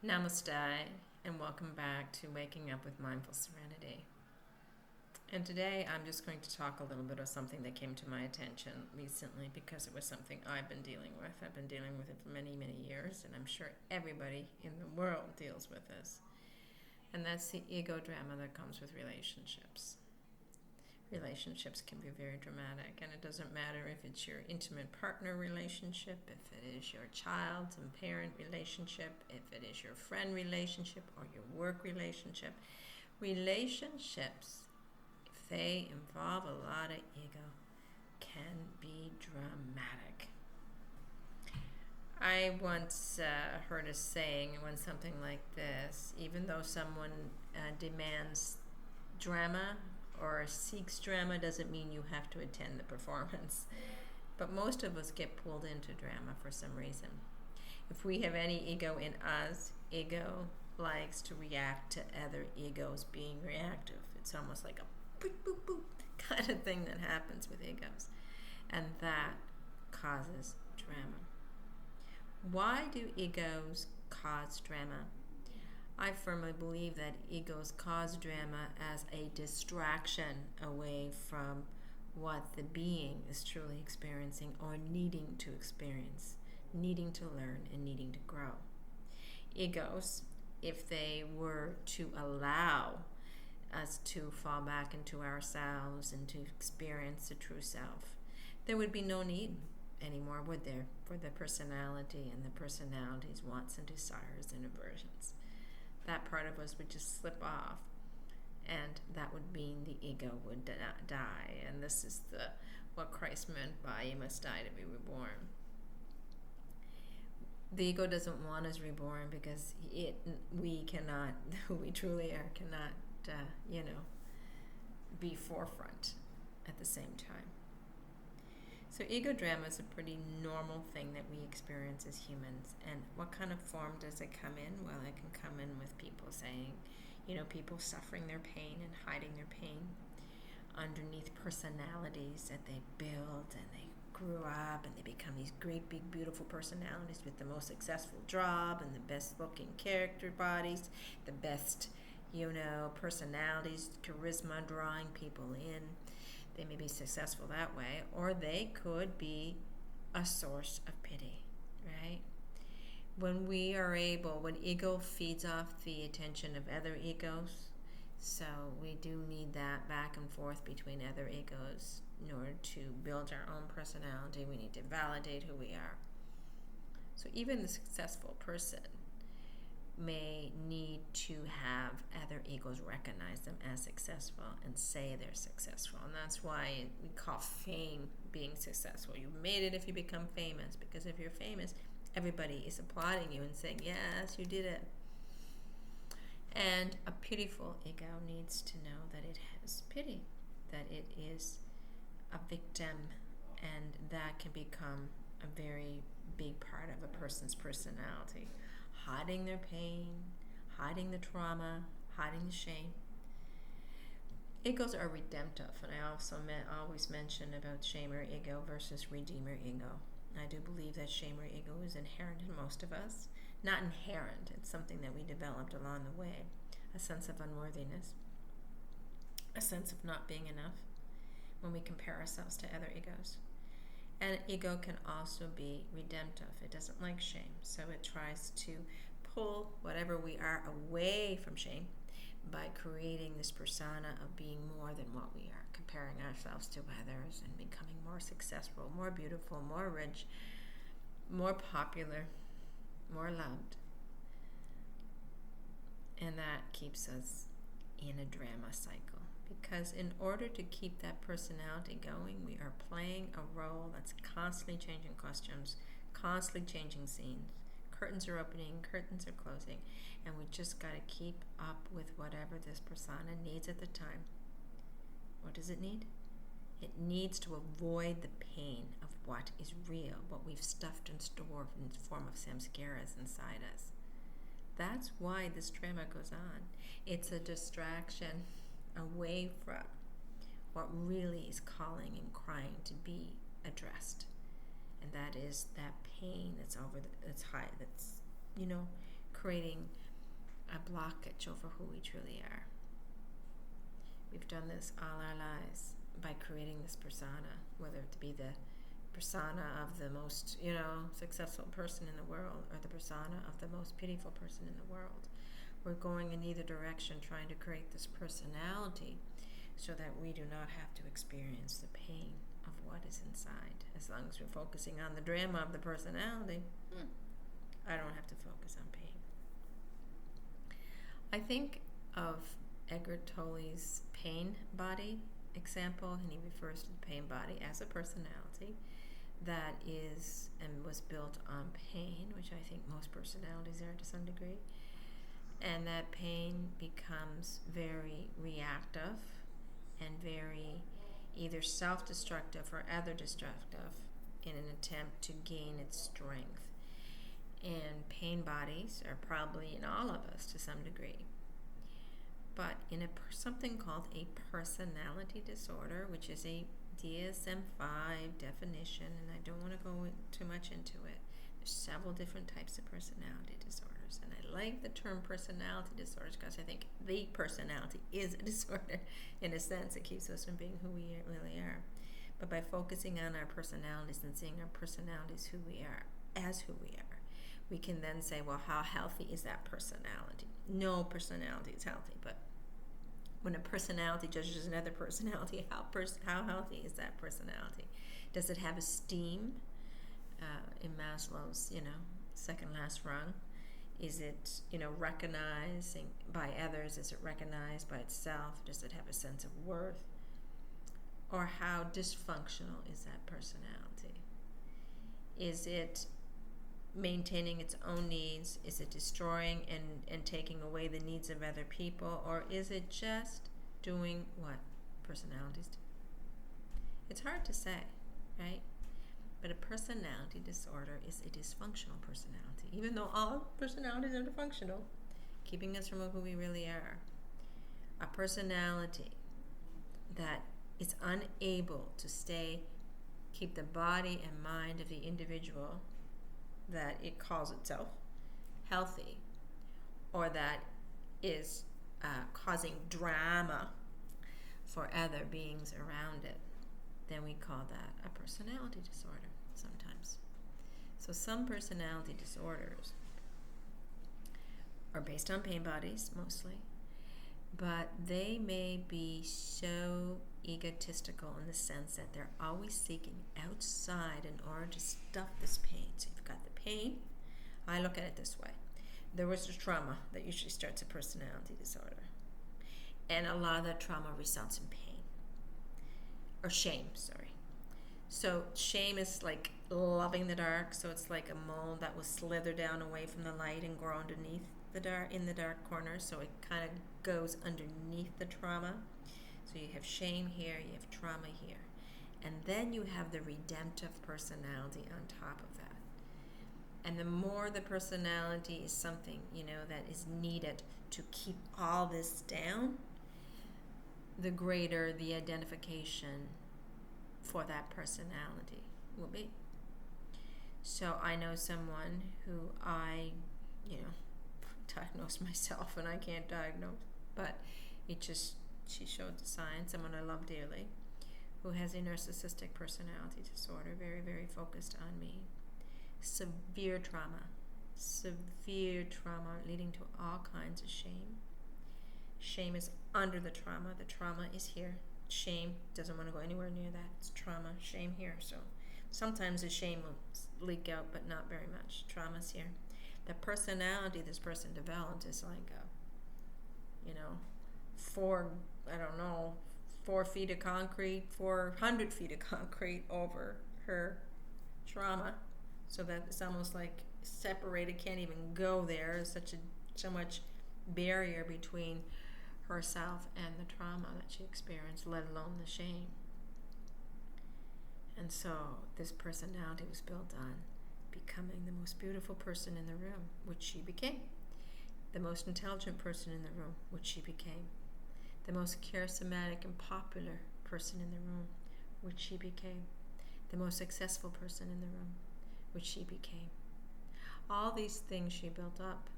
Namaste, and welcome back to Waking Up with Mindful Serenity. And today I'm just going to talk a little bit of something that came to my attention recently because it was something I've been dealing with. I've been dealing with it for many, many years, and I'm sure everybody in the world deals with this. And that's the ego drama that comes with relationships. Relationships can be very dramatic, and it doesn't matter if it's your intimate partner relationship, if it is your child and parent relationship, if it is your friend relationship or your work relationship. Relationships, if they involve a lot of ego, can be dramatic. I once heard a saying, it went something like this: even though someone demands drama or seeks drama, doesn't mean you have to attend the performance. But most of us get pulled into drama for some reason. If we have any ego in us, ego likes to react to other egos being reactive. It's almost like a boop, boop, boop kind of thing that happens with egos. And that causes drama. Why do egos cause drama? I firmly believe that egos cause drama as a distraction away from what the being is truly experiencing or needing to experience, needing to learn, and needing to grow. Egos, if they were to allow us to fall back into ourselves and to experience the true self, there would be no need anymore, would there, for the personality and the personality's wants and desires and aversions. That part of us would just slip off, and that would mean the ego would die. And this is what Christ meant by "you must die to be reborn." The ego doesn't want us reborn because we cannot, who we truly are, cannot, be forefront at the same time. So ego drama is a pretty normal thing that we experience as humans. And what kind of form does it come in? Well, it can come in with people saying, people suffering their pain and hiding their pain underneath personalities that they build, and they grew up and they become these great, big, beautiful personalities with the most successful job and the best looking character bodies, the best, personalities, charisma, drawing people in. They may be successful that way, or they could be a source of pity, right? When ego feeds off the attention of other egos, so we do need that back and forth between other egos in order to build our own personality. We need to validate who we are. So even the successful person may need to have other egos recognize them as successful and say they're successful. And that's why we call fame being successful. You made it if you become famous, because if you're famous, everybody is applauding you and saying, yes, you did it. And a pitiful ego needs to know that it has pity, that it is a victim, and that can become a very big part of a person's personality. Hiding their pain, hiding the trauma, hiding the shame. Egos are redemptive, and I also always mention about shamer ego versus redeemer ego. I do believe that shamer ego is inherent in most of us. Not inherent, it's something that we developed along the way. A sense of unworthiness, a sense of not being enough when we compare ourselves to other egos. And ego can also be redemptive. It doesn't like shame, so it tries to pull whatever we are away from shame by creating this persona of being more than what we are, comparing ourselves to others and becoming more successful, more beautiful, more rich, more popular, more loved. And that keeps us in a drama cycle. Because in order to keep that personality going, we are playing a role that's constantly changing costumes, constantly changing scenes. Curtains are opening, curtains are closing, and we just got to keep up with whatever this persona needs at the time. What does it need? It needs to avoid the pain of what is real, what we've stuffed and stored in the form of samskaras inside us. That's why this drama goes on. It's a distraction away from what really is calling and crying to be addressed, and that is that pain that's creating a blockage over who we truly are. We've done this all our lives by creating this persona, whether it be the persona of the most, successful person in the world or the persona of the most pitiful person in the world. We're going in either direction trying to create this personality so that we do not have to experience the pain of what is inside. As long as we're focusing on the drama of the personality, I don't have to focus on pain. I think of Eckhart Tolle's pain body example, and he refers to the pain body as a personality that is and was built on pain, which I think most personalities are to some degree. And that pain becomes very reactive and very either self-destructive or other-destructive in an attempt to gain its strength. And pain bodies are probably in all of us to some degree. But in something called a personality disorder, which is a DSM-5 definition, and I don't want to go too much into it. There's several different types of personality disorders, and I like the term personality disorders because I think the personality is a disorder. In a sense, it keeps us from being who we really are. But by focusing on our personalities and seeing our personalities who we are, as who we are, we can then say, well, how healthy is that personality? No personality is healthy, but when a personality judges another personality, how healthy is that personality? Does it have esteem? In Maslow's, second last rung, is it, recognizing by others? Is it recognized by itself? Does it have a sense of worth? Or how dysfunctional is that personality? Is it maintaining its own needs? Is it destroying and taking away the needs of other people? Or is it just doing what personalities do? It's hard to say, right? But a personality disorder is a dysfunctional personality, even though all personalities are dysfunctional, keeping us from who we really are. A personality that is unable to keep the body and mind of the individual that it calls itself healthy, or that is causing drama for other beings around it, then we call that a personality disorder sometimes. So some personality disorders are based on pain bodies mostly, but they may be so egotistical in the sense that they're always seeking outside in order to stuff this pain. So you've got the pain. I look at it this way. There was a trauma that usually starts a personality disorder. And a lot of that trauma results in pain. Or shame, sorry. So shame is like loving the dark. So it's like a mole that will slither down away from the light and grow underneath the dark, in the dark corner. So it kind of goes underneath the trauma. So you have shame here, you have trauma here. And then you have the redemptive personality on top of that. And the more the personality is something, that is needed to keep all this down, the greater the identification for that personality will be. So I know someone who I, diagnosed myself, and I can't diagnose, but she showed the signs, someone I love dearly, who has a narcissistic personality disorder, very, very focused on me. Severe trauma leading to all kinds of shame. Shame is under the trauma. The trauma is here. Shame doesn't want to go anywhere near that. It's trauma, shame here. So sometimes the shame will leak out, but not very much. Trauma's here. The personality this person developed is like 4 feet of concrete, 400 feet of concrete over her trauma. So that it's almost like separated, can't even go there. There's so much barrier between herself and the trauma that she experienced, let alone the shame. And so this personality was built on becoming the most beautiful person in the room, which she became. The most intelligent person in the room, which she became. The most charismatic and popular person in the room, which she became. The most successful person in the room, which she became. All these things she built up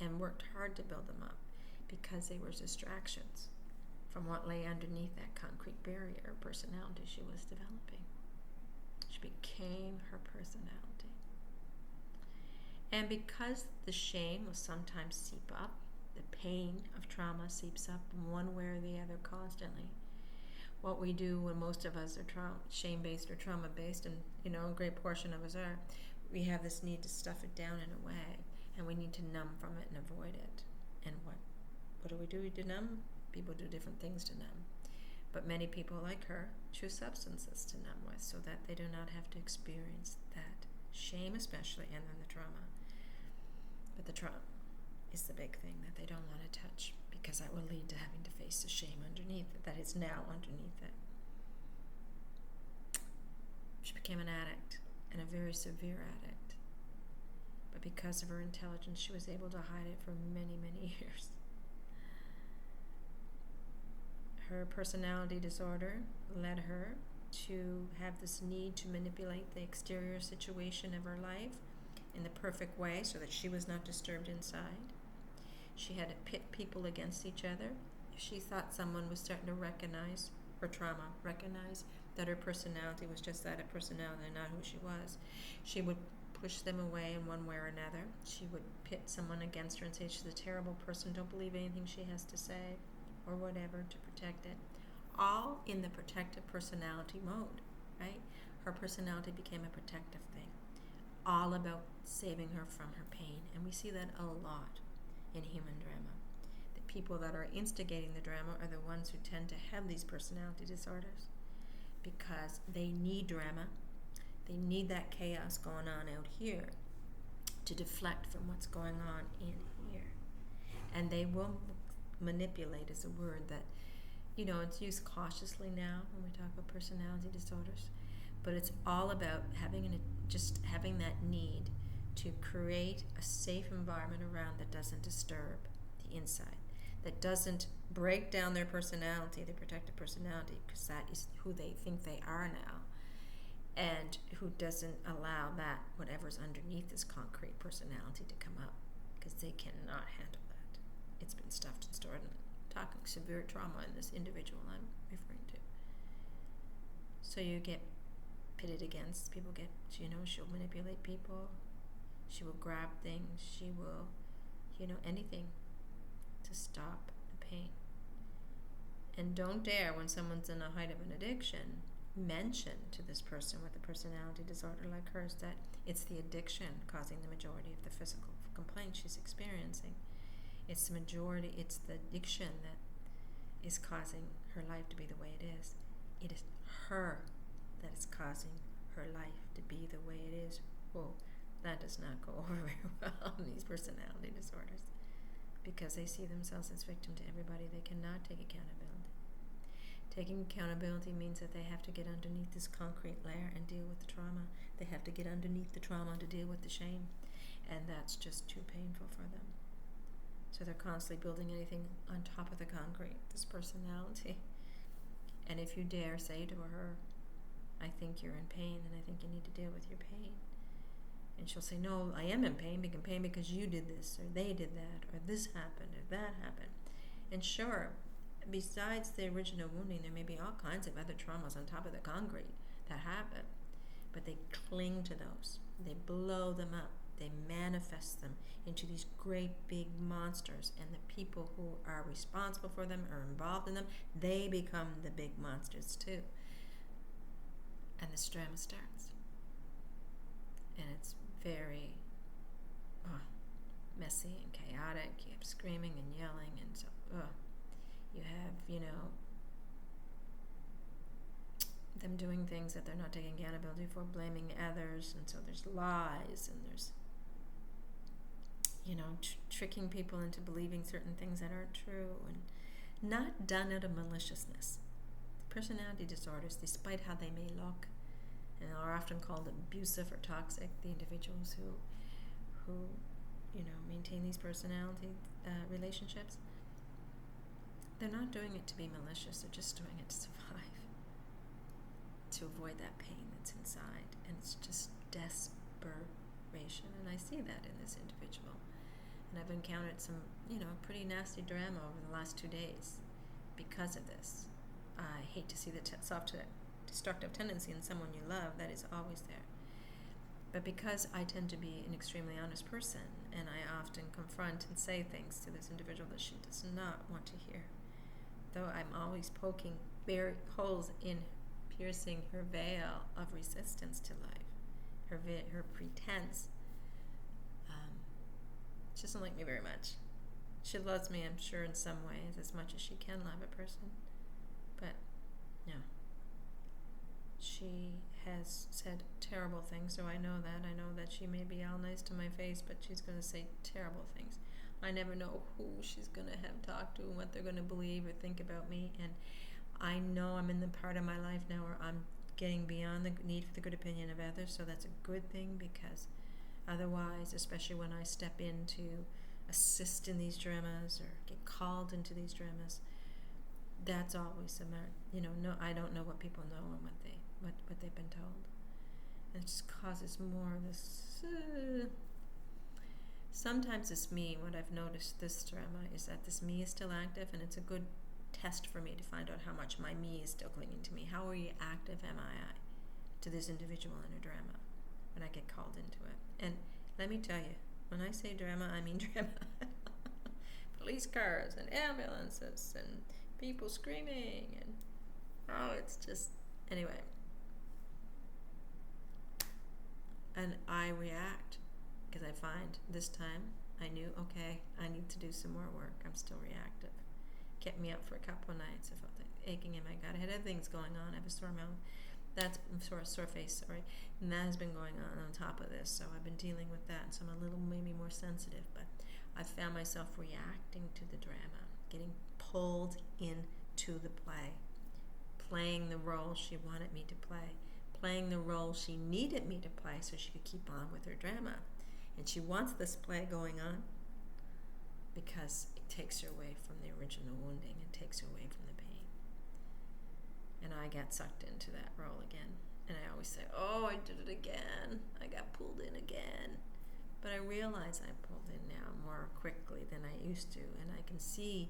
and worked hard to build them up because they were distractions from what lay underneath that concrete barrier of personality she was developing. She became her personality. And because the shame will sometimes seep up, the pain of trauma seeps up one way or the other constantly. What we do when most of us are shame-based or trauma-based, and a great portion of us are, we have this need to stuff it down in a way, and we need to numb from it and avoid it. And what do we do to numb? People do different things to numb. But many people, like her, choose substances to numb with so that they do not have to experience that shame especially, and then the trauma. But the trauma is the big thing that they don't want to touch, because that will lead to having to face the shame underneath it, that is now underneath it. She became an addict, and a very severe addict. But because of her intelligence, she was able to hide it for many, many years. Her personality disorder led her to have this need to manipulate the exterior situation of her life in the perfect way so that she was not disturbed inside. She had to pit people against each other. If she thought someone was starting to recognize her trauma, recognize that her personality was just that, a personality, not who she was, she would push them away in one way or another. She would pit someone against her and say she's a terrible person, don't believe anything she has to say, or whatever, to protect it. All in the protective personality mode, right? Her personality became a protective thing, all about saving her from her pain. And we see that a lot in human drama. The people that are instigating the drama are the ones who tend to have these personality disorders, because they need drama. They need that chaos going on out here to deflect from what's going on in here. And they will manipulate, is a word that, it's used cautiously now when we talk about personality disorders, but it's all about having that need to create a safe environment around that doesn't disturb the inside, that doesn't break down their personality, their protective personality, because that is who they think they are now, and who doesn't allow that, whatever's underneath this concrete personality, to come up, because they cannot handle that. It's been stuffed and stored, and talking severe trauma in this individual I'm referring to. So you get pitted against, people get, she'll manipulate people, she will grab things, she will, anything to stop the pain. And don't dare, when someone's in the height of an addiction, mention to this person with a personality disorder like hers that it's the addiction causing the majority of the physical complaints she's experiencing. It's the addiction that is causing her life to be the way it is. It is her that is causing her life to be the way it is. Whoa, that does not go over very well in these personality disorders, because they see themselves as victim to everybody. They cannot take accountability. Taking accountability means that they have to get underneath this concrete layer and deal with the trauma. They have to get underneath the trauma to deal with the shame, and that's just too painful for them. So they're constantly building anything on top of the concrete, this personality. And if you dare say to her, I think you're in pain, and I think you need to deal with your pain, and she'll say, no, I am in pain because you did this, or they did that, or this happened, or that happened. And sure, besides the original wounding, there may be all kinds of other traumas on top of the concrete that happen, but they cling to those. They blow them up. They manifest them into these great big monsters, and the people who are responsible for them or involved in them, they become the big monsters too. And this drama starts. And it's very messy and chaotic. You have screaming and yelling, and so you have, them doing things that they're not taking accountability for, blaming others, and so there's lies, and there's tricking people into believing certain things that aren't true, and not done out of maliciousness. Personality disorders, despite how they may look, and are often called abusive or toxic, the individuals who maintain these personality relationships, they're not doing it to be malicious, they're just doing it to survive, to avoid that pain that's inside, and it's just desperation. And I see that in this individual. And I've encountered some, pretty nasty drama over the last 2 days because of this. I hate to see the self-destructive tendency in someone you love. That is always there. But because I tend to be an extremely honest person, and I often confront and say things to this individual that she does not want to hear, though I'm always poking holes in piercing her veil of resistance to life, her pretense. She doesn't like me very much. She loves me, I'm sure, in some ways, as much as she can love a person. But, no. She has said terrible things, so I know that. I know that she may be all nice to my face, but she's going to say terrible things. I never know who she's going to have talked to and what they're going to believe or think about me. And I know I'm in the part of my life now where I'm getting beyond the need for the good opinion of others, so that's a good thing, because otherwise, especially when I step in to assist in these dramas or get called into these dramas, that's always no, I don't know what people know and what they've been told. And it just causes more of this. Sometimes it's me. What I've noticed this drama is that this me is still active, and it's a good test for me to find out how much my me is still clinging to me. How reactive am I to this individual in a drama when I get called into it? And let me tell you, when I say drama, I mean drama. Police cars and ambulances and people screaming and it's just, anyway. And I react because I find this time I knew, okay, I need to do some more work. I'm still reactive. Kept me up for a couple of nights. I felt like aching in my gut. I had other things going on. I have a sore mouth. That's sore face, sorry. And that has been going on top of this. So I've been dealing with that. So I'm a little maybe more sensitive. But I found myself reacting to the drama, getting pulled into the play, playing the role she wanted me to play, playing the role she needed me to play so she could keep on with her drama. And she wants this play going on because it takes her away from the original wounding. It takes her away from the pain. And I got sucked into that role again. And I always say, oh, I did it again. I got pulled in again. But I realize I pulled in now more quickly than I used to. And I can see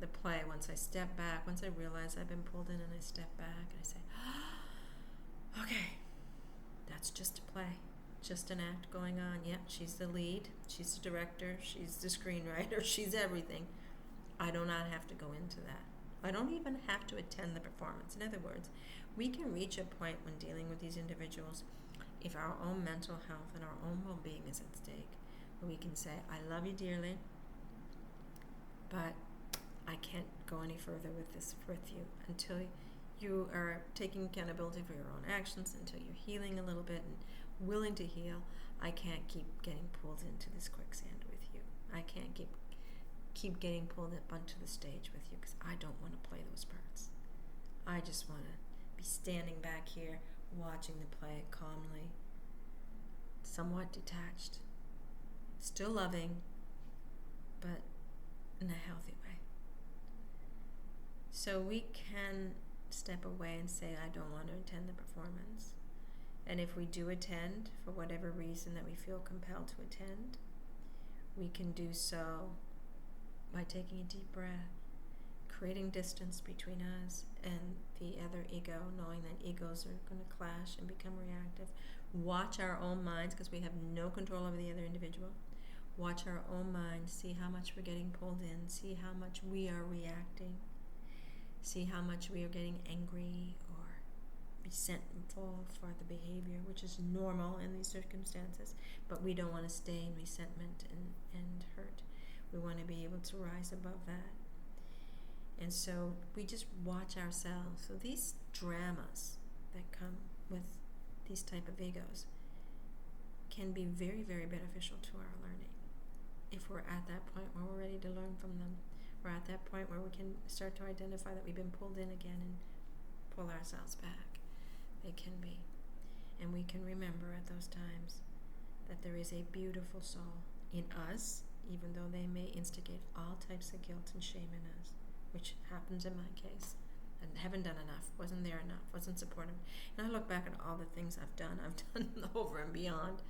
the play once I step back. Once I realize I've been pulled in and I step back and I say, okay, that's just a play. Just an act going on. Yep, she's the lead. She's the director. She's the screenwriter. She's everything. I do not have to go into that. I don't even have to attend the performance. In other words, we can reach a point when dealing with these individuals, if our own mental health and our own well-being is at stake, where we can say, I love you dearly, but I can't go any further with this with you until you are taking accountability for your own actions, until you're healing a little bit and willing to heal. I can't keep getting pulled into this quicksand with you. I can't keep getting pulled up onto the stage with you because I don't want to play those parts. I just want to be standing back here watching the play calmly, somewhat detached, still loving, but in a healthy way. So we can step away and say, I don't want to attend the performance. And if we do attend, for whatever reason that we feel compelled to attend, we can do so by taking a deep breath, creating distance between us and the other ego, knowing that egos are going to clash and become reactive. Watch our own minds, because we have no control over the other individual. Watch our own minds, see how much we're getting pulled in, see how much we are reacting, see how much we are getting angry or resentful for the behavior, which is normal in these circumstances, but we don't want to stay in resentment and hurt. We want to be able to rise above that. And so we just watch ourselves. So these dramas that come with these type of egos can be very, very beneficial to our learning. If we're at that point where we're ready to learn from them, we're at that point where we can start to identify that we've been pulled in again and pull ourselves back. They can be. And we can remember at those times that there is a beautiful soul in us, even though they may instigate all types of guilt and shame in us, which happens in my case. And haven't done enough, wasn't there enough, wasn't supportive. And I look back at all the things I've done over and beyond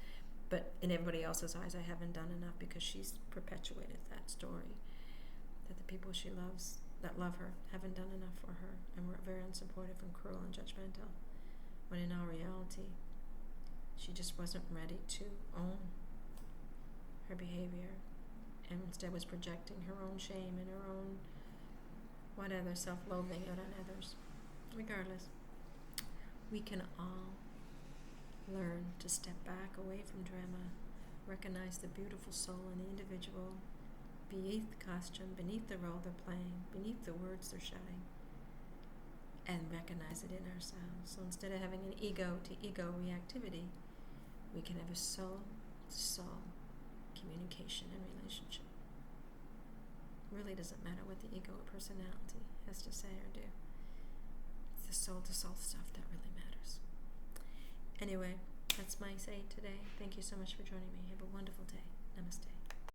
But in everybody else's eyes, I haven't done enough because she's perpetuated that story. That the people she loves, that love her, haven't done enough for her and were very unsupportive and cruel and judgmental. When in all reality, she just wasn't ready to own her behavior and instead was projecting her own shame and her own whatever self-loathing out on others. Regardless, we can all learn to step back away from drama, recognize the beautiful soul in the individual, beneath the costume, beneath the role they're playing, beneath the words they're shouting, and recognize it in ourselves. So instead of having an ego-to-ego reactivity, we can have a soul-to-soul communication and relationship. It really doesn't matter what the ego or personality has to say or do. It's the soul-to-soul stuff that really matters. Anyway, that's my say today. Thank you so much for joining me. Have a wonderful day. Namaste.